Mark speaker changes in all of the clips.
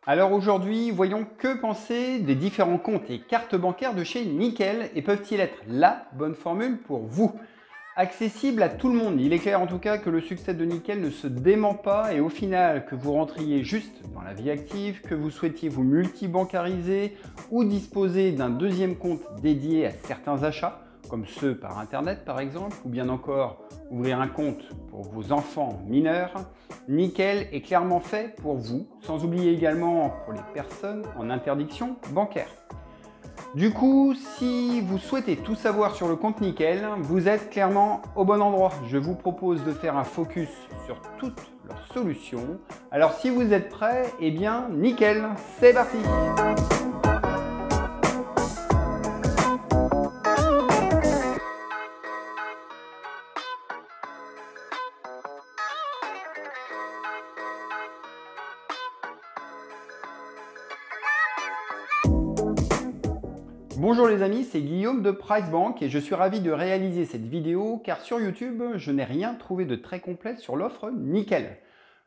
Speaker 1: Alors aujourd'hui, voyons que penser des différents comptes et cartes bancaires de chez Nickel et peuvent-ils être la bonne formule pour vous? Accessible à tout le monde, il est clair en tout cas que le succès de Nickel ne se dément pas et au final, que vous rentriez juste dans la vie active, que vous souhaitiez vous multibancariser ou disposer d'un deuxième compte dédié à certains achats, comme ceux par internet par exemple, ou bien encore ouvrir un compte pour vos enfants mineurs, Nickel est clairement fait pour vous, sans oublier également pour les personnes en interdiction bancaire. Du coup, si vous souhaitez tout savoir sur le compte Nickel, vous êtes clairement au bon endroit. Je vous propose de faire un focus sur toutes leurs solutions. Alors si vous êtes prêts, eh bien nickel, c'est parti! Bonjour les amis, c'est Guillaume de PriceBank et je suis ravi de réaliser cette vidéo car sur YouTube, je n'ai rien trouvé de très complet sur l'offre Nickel.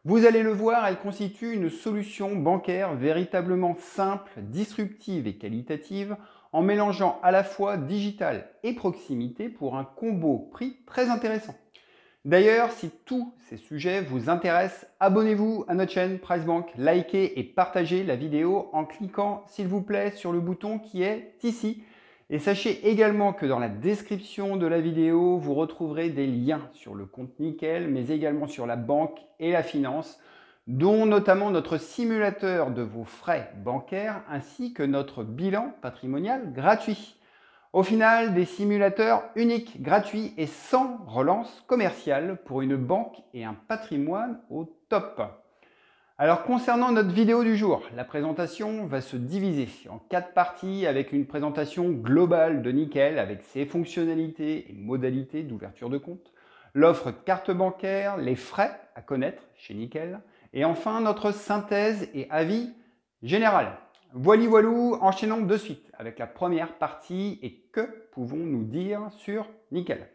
Speaker 1: Vous allez le voir, elle constitue une solution bancaire véritablement simple, disruptive et qualitative en mélangeant à la fois digital et proximité pour un combo prix très intéressant. D'ailleurs, si tous ces sujets vous intéressent, abonnez-vous à notre chaîne PriceBank, likez et partagez la vidéo en cliquant s'il vous plaît sur le bouton qui est ici. Et sachez également que dans la description de la vidéo, vous retrouverez des liens sur le compte Nickel, mais également sur la banque et la finance, dont notamment notre simulateur de vos frais bancaires ainsi que notre bilan patrimonial gratuit. Au final, des simulateurs uniques, gratuits et sans relance commerciale pour une banque et un patrimoine au top. Alors concernant notre vidéo du jour, la présentation va se diviser en 4 parties avec une présentation globale de Nickel avec ses fonctionnalités et modalités d'ouverture de compte, l'offre carte bancaire, les frais à connaître chez Nickel et enfin notre synthèse et avis général. Voilou, enchaînons de suite avec la première partie et que pouvons-nous dire sur Nickel?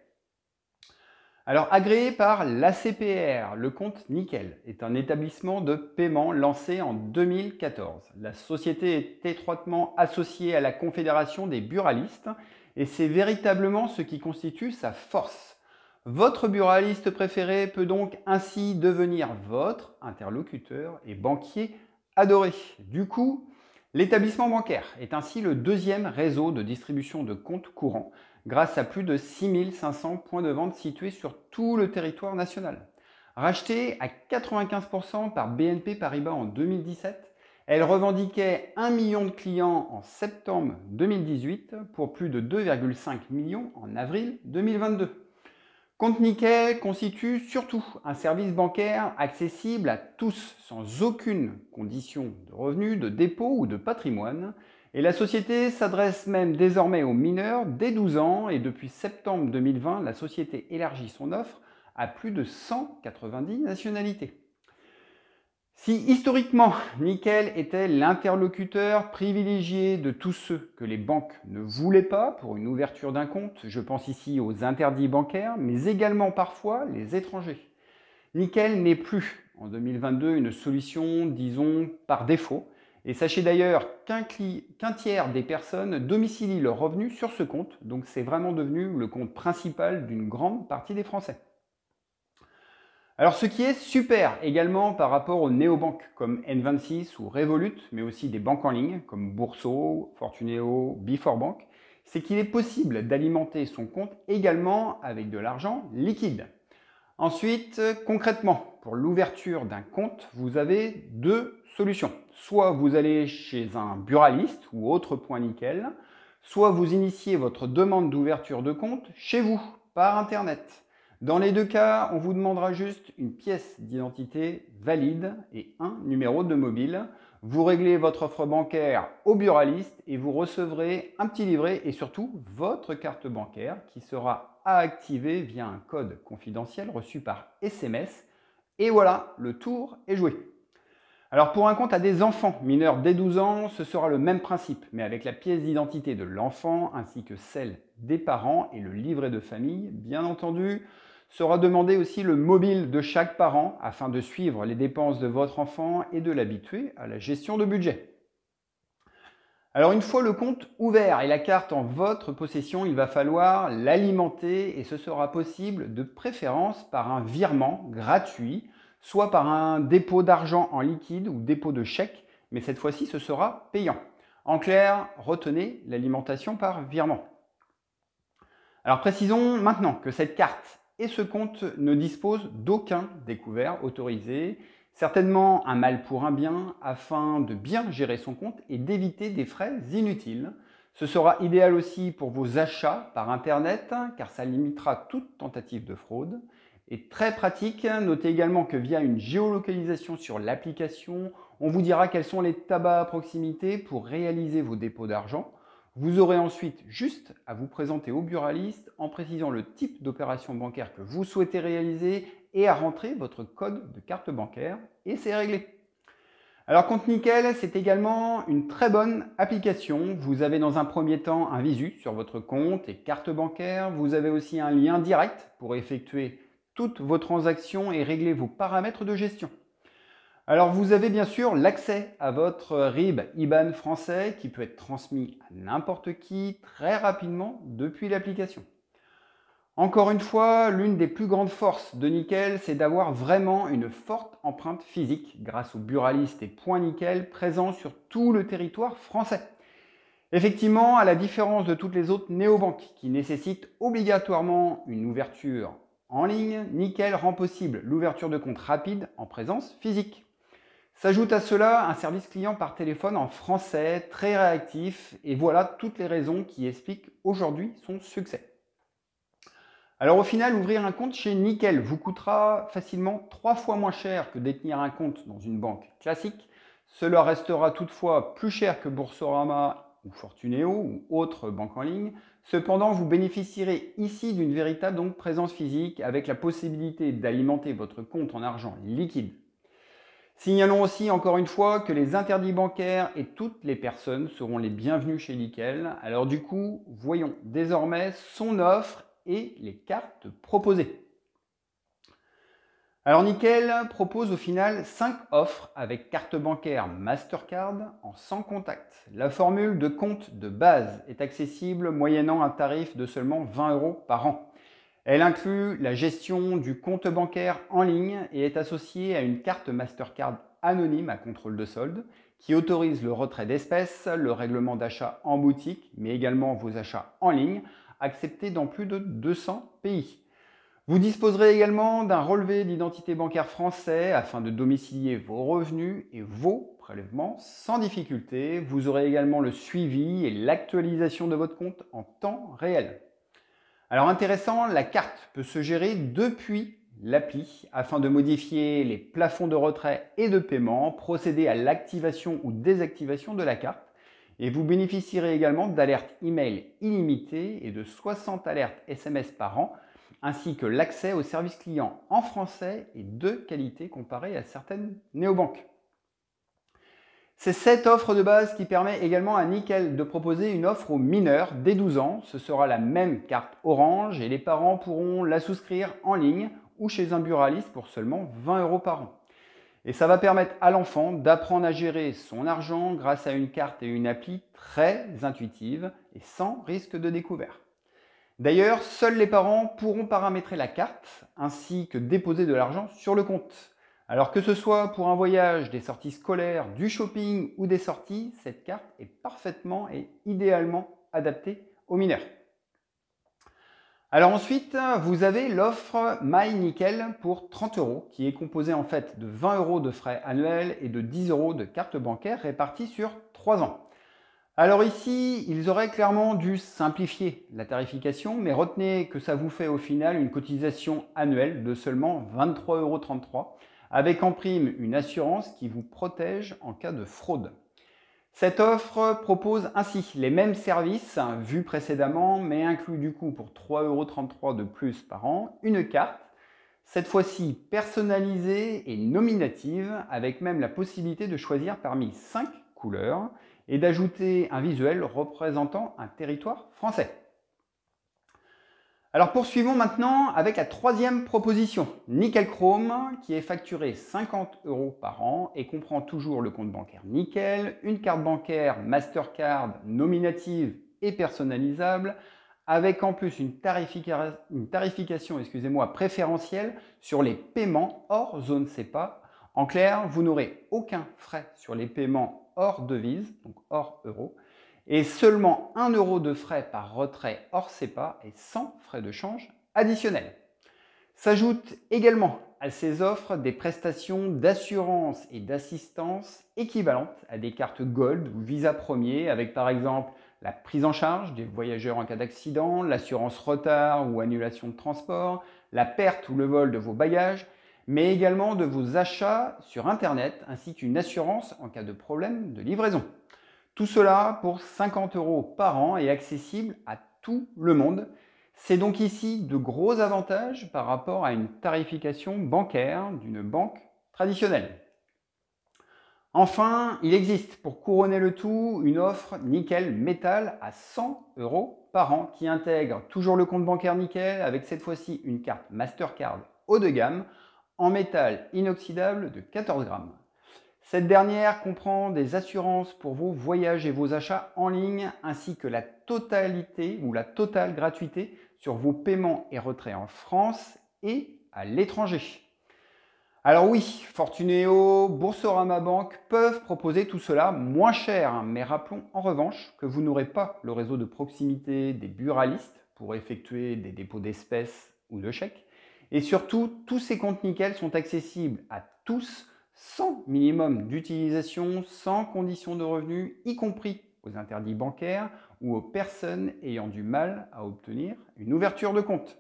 Speaker 1: Alors, agréé par l'ACPR, le compte Nickel est un établissement de paiement lancé en 2014. La société est étroitement associée à la Confédération des buralistes et c'est véritablement ce qui constitue sa force. Votre buraliste préféré peut donc ainsi devenir votre interlocuteur et banquier adoré. Du coup, l'établissement bancaire est ainsi le deuxième réseau de distribution de comptes courants grâce à plus de 6500 points de vente situés sur tout le territoire national. Rachetée à 95% par BNP Paribas en 2017, elle revendiquait 1 million de clients en septembre 2018 pour plus de 2,5 millions en avril 2022. Compte Nickel constitue surtout un service bancaire accessible à tous sans aucune condition de revenu, de dépôt ou de patrimoine. Et la société s'adresse même désormais aux mineurs dès 12 ans et depuis septembre 2020, la société élargit son offre à plus de 190 nationalités. Si historiquement, Nickel était l'interlocuteur privilégié de tous ceux que les banques ne voulaient pas pour une ouverture d'un compte, je pense ici aux interdits bancaires, mais également parfois les étrangers. Nickel n'est plus en 2022 une solution, disons, par défaut. Et sachez d'ailleurs qu'un tiers des personnes domicilient leurs revenus sur ce compte, donc c'est vraiment devenu le compte principal d'une grande partie des Français. Alors ce qui est super également par rapport aux néobanques comme N26 ou Revolut, mais aussi des banques en ligne comme Bourso, Fortuneo, Before c'est qu'il est possible d'alimenter son compte également avec de l'argent liquide. Ensuite, concrètement, pour l'ouverture d'un compte, vous avez deux solutions. Soit vous allez chez un buraliste ou autre point Nickel, soit vous initiez votre demande d'ouverture de compte chez vous, par Internet. Dans les deux cas, on vous demandera juste une pièce d'identité valide et un numéro de mobile. Vous réglez votre offre bancaire au buraliste et vous recevrez un petit livret et surtout votre carte bancaire qui sera à activer via un code confidentiel reçu par SMS. Et voilà, le tour est joué. Alors pour un compte à des enfants mineurs dès 12 ans, ce sera le même principe, mais avec la pièce d'identité de l'enfant ainsi que celle des parents et le livret de famille, bien entendu. Sera demandé aussi le mobile de chaque parent afin de suivre les dépenses de votre enfant et de l'habituer à la gestion de budget. Alors une fois le compte ouvert et la carte en votre possession, il va falloir l'alimenter et ce sera possible de préférence par un virement gratuit, soit par un dépôt d'argent en liquide ou dépôt de chèque, mais cette fois-ci ce sera payant. En clair, retenez l'alimentation par virement. Alors précisons maintenant que cette carte et ce compte ne disposent d'aucun découvert autorisé, certainement un mal pour un bien afin de bien gérer son compte et d'éviter des frais inutiles. Ce sera idéal aussi pour vos achats par Internet car ça limitera toute tentative de fraude. Et très pratique, notez également que via une géolocalisation sur l'application, on vous dira quels sont les tabacs à proximité pour réaliser vos dépôts d'argent. Vous aurez ensuite juste à vous présenter au buraliste en précisant le type d'opération bancaire que vous souhaitez réaliser et à rentrer votre code de carte bancaire et c'est réglé. Alors Compte Nickel, c'est également une très bonne application. Vous avez dans un premier temps un visu sur votre compte et carte bancaire. Vous avez aussi un lien direct pour effectuer toutes vos transactions et régler vos paramètres de gestion. Alors vous avez bien sûr l'accès à votre RIB IBAN français qui peut être transmis à n'importe qui très rapidement depuis l'application. Encore une fois, l'une des plus grandes forces de Nickel, c'est d'avoir vraiment une forte empreinte physique grâce aux buralistes et points Nickel présents sur tout le territoire français. Effectivement, à la différence de toutes les autres néobanques qui nécessitent obligatoirement une ouverture en ligne, Nickel rend possible l'ouverture de compte rapide en présence physique. S'ajoute à cela un service client par téléphone en français, très réactif, et voilà toutes les raisons qui expliquent aujourd'hui son succès. Alors au final, ouvrir un compte chez Nickel vous coûtera facilement 3 fois moins cher que détenir un compte dans une banque classique. Cela restera toutefois plus cher que Boursorama ou Fortuneo ou autres banques en ligne. Cependant, vous bénéficierez ici d'une véritable présence physique avec la possibilité d'alimenter votre compte en argent liquide. Signalons aussi encore une fois que les interdits bancaires et toutes les personnes seront les bienvenus chez Nickel. Alors du coup, voyons désormais son offre et les cartes proposées. Alors Nickel propose au final 5 offres avec carte bancaire Mastercard en sans contact. La formule de compte de base est accessible moyennant un tarif de seulement 20 € par an. Elle inclut la gestion du compte bancaire en ligne et est associée à une carte Mastercard anonyme à contrôle de solde qui autorise le retrait d'espèces, le règlement d'achat en boutique, mais également vos achats en ligne, acceptés dans plus de 200 pays. Vous disposerez également d'un relevé d'identité bancaire français afin de domicilier vos revenus et vos prélèvements sans difficulté. Vous aurez également le suivi et l'actualisation de votre compte en temps réel. Alors intéressant, la carte peut se gérer depuis l'appli afin de modifier les plafonds de retrait et de paiement, procéder à l'activation ou désactivation de la carte et vous bénéficierez également d'alertes email illimitées et de 60 alertes SMS par an ainsi que l'accès au service client en français et de qualité comparé à certaines néobanques. C'est cette offre de base qui permet également à Nickel de proposer une offre aux mineurs dès 12 ans. Ce sera la même carte Orange et les parents pourront la souscrire en ligne ou chez un buraliste pour seulement 20 € par an. Et ça va permettre à l'enfant d'apprendre à gérer son argent grâce à une carte et une appli très intuitive et sans risque de découvert. D'ailleurs, seuls les parents pourront paramétrer la carte ainsi que déposer de l'argent sur le compte. Alors que ce soit pour un voyage, des sorties scolaires, du shopping ou des sorties, cette carte est parfaitement et idéalement adaptée aux mineurs. Alors ensuite, vous avez l'offre My Nickel pour 30 € qui est composée en fait de 20 € de frais annuels et de 10 € de carte bancaire répartis sur 3 ans. Alors ici, ils auraient clairement dû simplifier la tarification, mais retenez que ça vous fait au final une cotisation annuelle de seulement 23,33 €, avec en prime une assurance qui vous protège en cas de fraude. Cette offre propose ainsi les mêmes services vus précédemment, mais inclut du coup pour 3,33 € de plus par an, une carte, cette fois-ci personnalisée et nominative, avec même la possibilité de choisir parmi 5 couleurs et d'ajouter un visuel représentant un territoire français. Alors poursuivons maintenant avec la troisième proposition, Nickel Chrome, qui est facturé 50 € par an et comprend toujours le compte bancaire Nickel, une carte bancaire Mastercard nominative et personnalisable, avec en plus une tarification préférentielle sur les paiements hors zone CEPA. En clair, vous n'aurez aucun frais sur les paiements hors devise, donc hors euro, et seulement 1 € de frais par retrait hors CEPA et sans frais de change additionnels. S'ajoutent également à ces offres des prestations d'assurance et d'assistance équivalentes à des cartes Gold ou Visa Premier, avec par exemple la prise en charge des voyageurs en cas d'accident, l'assurance retard ou annulation de transport, la perte ou le vol de vos bagages, mais également de vos achats sur Internet, ainsi qu'une assurance en cas de problème de livraison. Tout cela pour 50 € par an et accessible à tout le monde. C'est donc ici de gros avantages par rapport à une tarification bancaire d'une banque traditionnelle. Enfin, il existe pour couronner le tout une offre Nickel Métal à 100 € par an qui intègre toujours le compte bancaire Nickel avec cette fois-ci une carte Mastercard haut de gamme en métal inoxydable de 14 grammes. Cette dernière comprend des assurances pour vos voyages et vos achats en ligne ainsi que la totalité ou la totale gratuité sur vos paiements et retraits en France et à l'étranger. Alors oui, Fortunéo, Boursorama Bank peuvent proposer tout cela moins cher, mais rappelons en revanche que vous n'aurez pas le réseau de proximité des buralistes pour effectuer des dépôts d'espèces ou de chèques. Et surtout, tous ces comptes Nickel sont accessibles à tous sans minimum d'utilisation, sans condition de revenu, y compris aux interdits bancaires ou aux personnes ayant du mal à obtenir une ouverture de compte.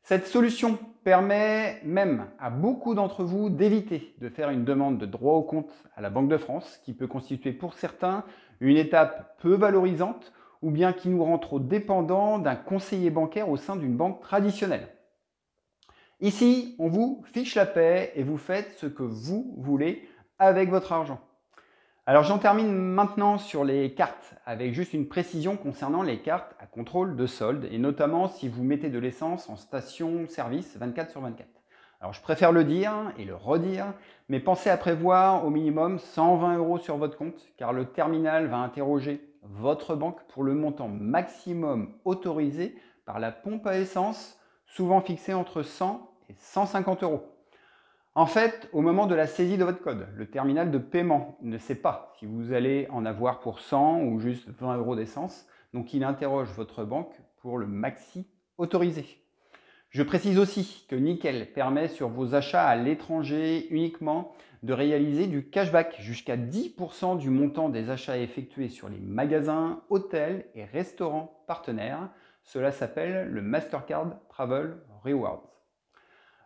Speaker 1: Cette solution permet même à beaucoup d'entre vous d'éviter de faire une demande de droit au compte à la Banque de France, qui peut constituer pour certains une étape peu valorisante ou bien qui nous rend trop dépendants d'un conseiller bancaire au sein d'une banque traditionnelle. Ici, on vous fiche la paix et vous faites ce que vous voulez avec votre argent. Alors j'en termine maintenant sur les cartes, avec juste une précision concernant les cartes à contrôle de solde, et notamment si vous mettez de l'essence en station-service 24/24. Alors je préfère le dire et le redire, mais pensez à prévoir au minimum 120 € sur votre compte, car le terminal va interroger votre banque pour le montant maximum autorisé par la pompe à essence, souvent fixé entre 100 et 150 €. En fait, au moment de la saisie de votre code, le terminal de paiement ne sait pas si vous allez en avoir pour 100 ou juste 20 € d'essence, donc il interroge votre banque pour le maxi autorisé. Je précise aussi que Nickel permet sur vos achats à l'étranger uniquement de réaliser du cashback jusqu'à 10% du montant des achats effectués sur les magasins, hôtels et restaurants partenaires. Cela s'appelle le Mastercard Travel Rewards.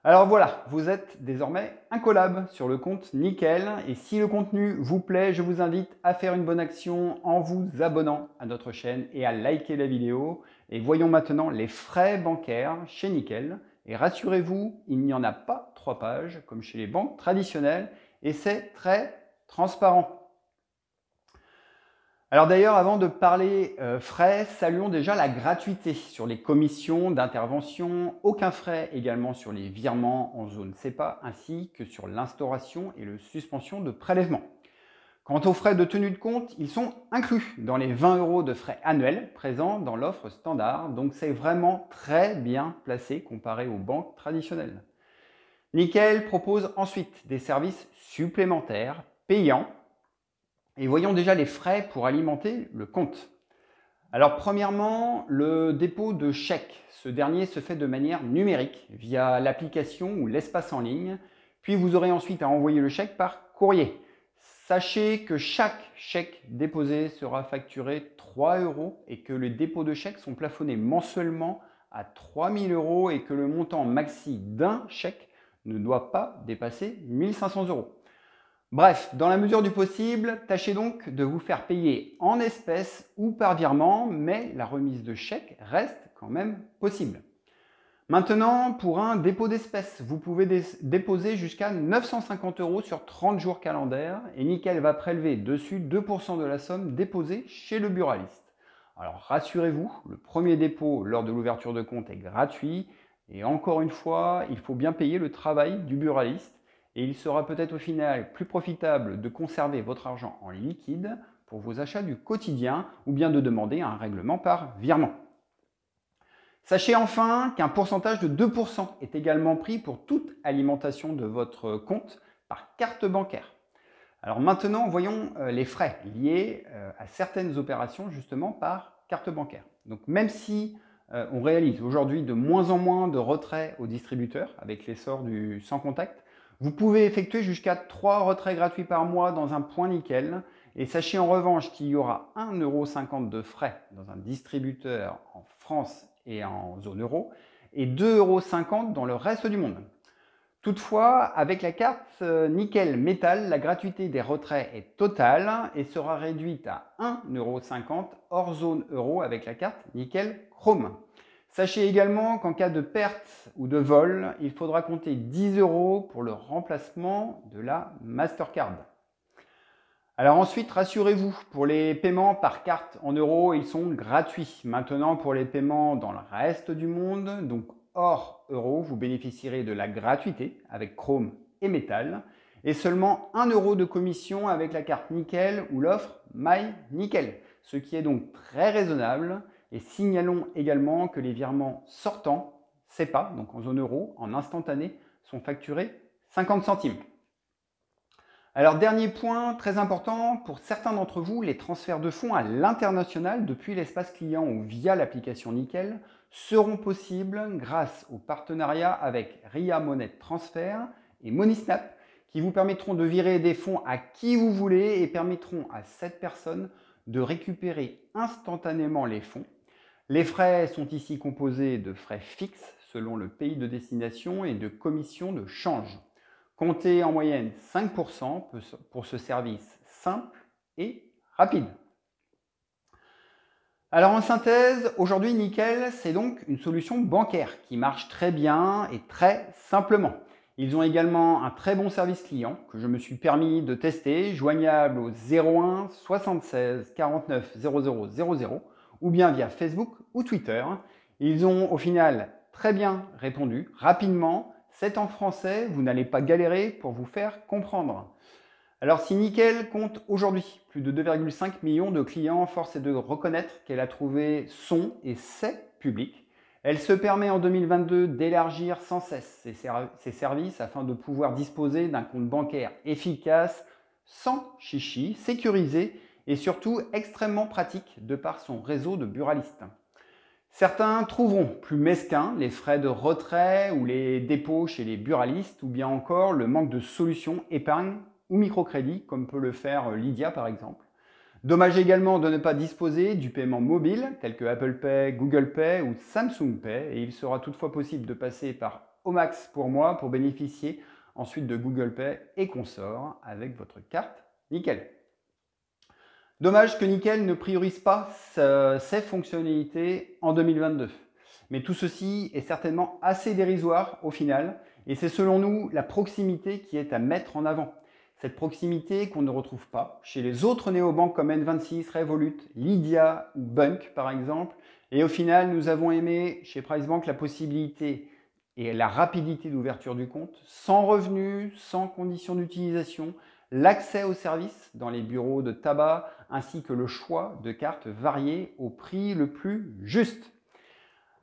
Speaker 1: Alors voilà, vous êtes désormais incollable sur le compte Nickel, et si le contenu vous plaît, je vous invite à faire une bonne action en vous abonnant à notre chaîne et à liker la vidéo. Et voyons maintenant les frais bancaires chez Nickel. Et rassurez-vous, il n'y en a pas 3 pages comme chez les banques traditionnelles et c'est très transparent. Alors d'ailleurs, avant de parler frais, saluons déjà la gratuité sur les commissions d'intervention, aucun frais également sur les virements en zone CEPA, ainsi que sur l'instauration et la suspension de prélèvement. Quant aux frais de tenue de compte, ils sont inclus dans les 20 € de frais annuels présents dans l'offre standard, donc c'est vraiment très bien placé comparé aux banques traditionnelles. Nickel propose ensuite des services supplémentaires payants. Et voyons déjà les frais pour alimenter le compte. Alors premièrement, le dépôt de chèque. Ce dernier se fait de manière numérique via l'application ou l'espace en ligne. Puis vous aurez ensuite à envoyer le chèque par courrier. Sachez que chaque chèque déposé sera facturé 3 € et que les dépôts de chèques sont plafonnés mensuellement à 3 000 € et que le montant maxi d'un chèque ne doit pas dépasser 1 500 €. Bref, dans la mesure du possible, tâchez donc de vous faire payer en espèces ou par virement, mais la remise de chèque reste quand même possible. Maintenant, pour un dépôt d'espèces, vous pouvez déposer jusqu'à 950 € sur 30 jours calendaires et Nickel va prélever dessus 2% de la somme déposée chez le buraliste. Alors rassurez-vous, le premier dépôt lors de l'ouverture de compte est gratuit et encore une fois, il faut bien payer le travail du buraliste et il sera peut-être au final plus profitable de conserver votre argent en liquide pour vos achats du quotidien ou bien de demander un règlement par virement. Sachez enfin qu'un pourcentage de 2% est également pris pour toute alimentation de votre compte par carte bancaire. Alors maintenant, voyons les frais liés à certaines opérations justement par carte bancaire. Donc même si on réalise aujourd'hui de moins en moins de retraits aux distributeurs avec l'essor du sans contact, vous pouvez effectuer jusqu'à 3 retraits gratuits par mois dans un point nickel. Et sachez en revanche qu'il y aura 1,50 € de frais dans un distributeur en France et en zone euro et 2,50 € dans le reste du monde. Toutefois, avec la carte Nickel Métal, la gratuité des retraits est totale et sera réduite à 1,50 € hors zone euro avec la carte Nickel Chrome. Sachez également qu'en cas de perte ou de vol, il faudra compter 10 € pour le remplacement de la Mastercard. Alors ensuite, rassurez-vous, pour les paiements par carte en euros, ils sont gratuits. Maintenant, pour les paiements dans le reste du monde, donc hors euro, vous bénéficierez de la gratuité avec Chrome et Metal et seulement 1 € de commission avec la carte Nickel ou l'offre My Nickel, ce qui est donc très raisonnable. Et signalons également que les virements sortants, SEPA, donc en zone euro, en instantané, sont facturés 50 centimes. Alors dernier point très important, pour certains d'entre vous, les transferts de fonds à l'international depuis l'espace client ou via l'application Nickel seront possibles grâce au partenariat avec Ria Money Transfer et MoneySnap qui vous permettront de virer des fonds à qui vous voulez et permettront à cette personne de récupérer instantanément les fonds. Les frais sont ici composés de frais fixes selon le pays de destination et de commissions de change. Comptez en moyenne 5% pour ce service simple et rapide. Alors en synthèse, aujourd'hui Nickel, c'est donc une solution bancaire qui marche très bien et très simplement. Ils ont également un très bon service client que je me suis permis de tester, joignable au 01 76 49 00 00 ou bien via Facebook ou Twitter. Ils ont au final très bien répondu, rapidement. C'est en français, vous n'allez pas galérer pour vous faire comprendre. Alors si Nickel compte aujourd'hui plus de 2,5 millions de clients, force est de reconnaître qu'elle a trouvé son et ses publics. Elle se permet en 2022 d'élargir sans cesse ses services afin de pouvoir disposer d'un compte bancaire efficace, sans chichi, sécurisé et surtout extrêmement pratique de par son réseau de buralistes. Certains trouveront plus mesquins les frais de retrait ou les dépôts chez les buralistes ou bien encore le manque de solutions épargne ou microcrédit comme peut le faire Lydia par exemple. Dommage également de ne pas disposer du paiement mobile tel que Apple Pay, Google Pay ou Samsung Pay et il sera toutefois possible de passer par Omax pour moi pour bénéficier ensuite de Google Pay et consorts avec votre carte Nickel. Dommage que Nickel ne priorise pas ses fonctionnalités en 2022. Mais tout ceci est certainement assez dérisoire au final et c'est selon nous la proximité qui est à mettre en avant. Cette proximité qu'on ne retrouve pas chez les autres néobanques comme N26, Revolut, Lydia ou Bunk par exemple. Et au final, nous avons aimé chez PriceBank la possibilité et la rapidité d'ouverture du compte, sans revenus, sans conditions d'utilisation, l'accès aux services dans les bureaux de tabac, ainsi que le choix de cartes variées au prix le plus juste.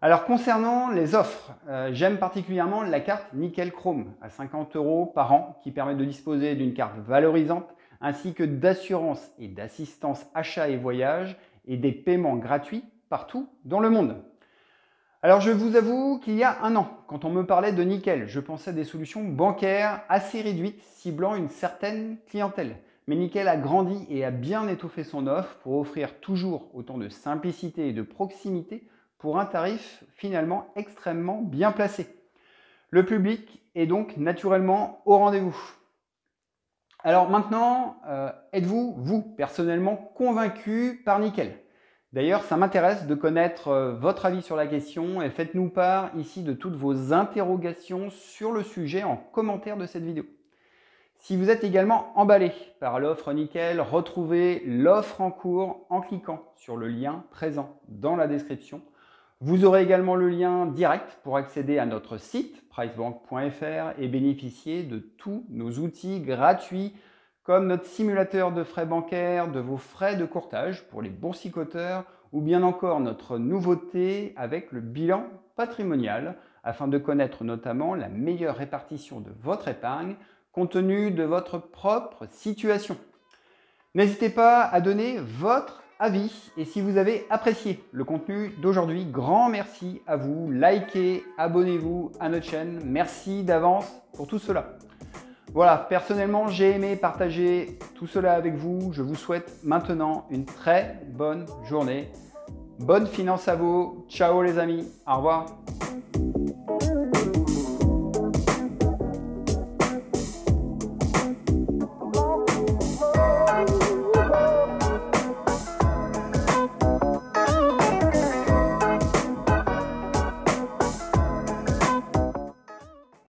Speaker 1: Alors concernant les offres, j'aime particulièrement la carte Nickel Chrome à 50 € par an qui permet de disposer d'une carte valorisante ainsi que d'assurance et d'assistance achat et voyage et des paiements gratuits partout dans le monde. Alors je vous avoue qu'il y a un an, quand on me parlait de Nickel, je pensais à des solutions bancaires assez réduites ciblant une certaine clientèle. Mais Nickel a grandi et a bien étoffé son offre pour offrir toujours autant de simplicité et de proximité pour un tarif finalement extrêmement bien placé. Le public est donc naturellement au rendez-vous. Alors maintenant, êtes-vous, vous, personnellement convaincu par Nickel ? D'ailleurs, ça m'intéresse de connaître votre avis sur la question et faites-nous part ici de toutes vos interrogations sur le sujet en commentaire de cette vidéo. Si vous êtes également emballé par l'offre Nickel, retrouvez l'offre en cours en cliquant sur le lien présent dans la description. Vous aurez également le lien direct pour accéder à notre site pricebank.fr et bénéficier de tous nos outils gratuits comme notre simulateur de frais bancaires, de vos frais de courtage pour les boursicoteurs ou bien encore notre nouveauté avec le bilan patrimonial afin de connaître notamment la meilleure répartition de votre épargne compte tenu de votre propre situation. N'hésitez pas à donner votre avis et si vous avez apprécié le contenu d'aujourd'hui, grand merci à vous. Likez, abonnez-vous à notre chaîne. Merci d'avance pour tout cela. Voilà, personnellement, j'ai aimé partager tout cela avec vous. Je vous souhaite maintenant une très bonne journée. Bonne finance à vous. Ciao les amis. Au revoir.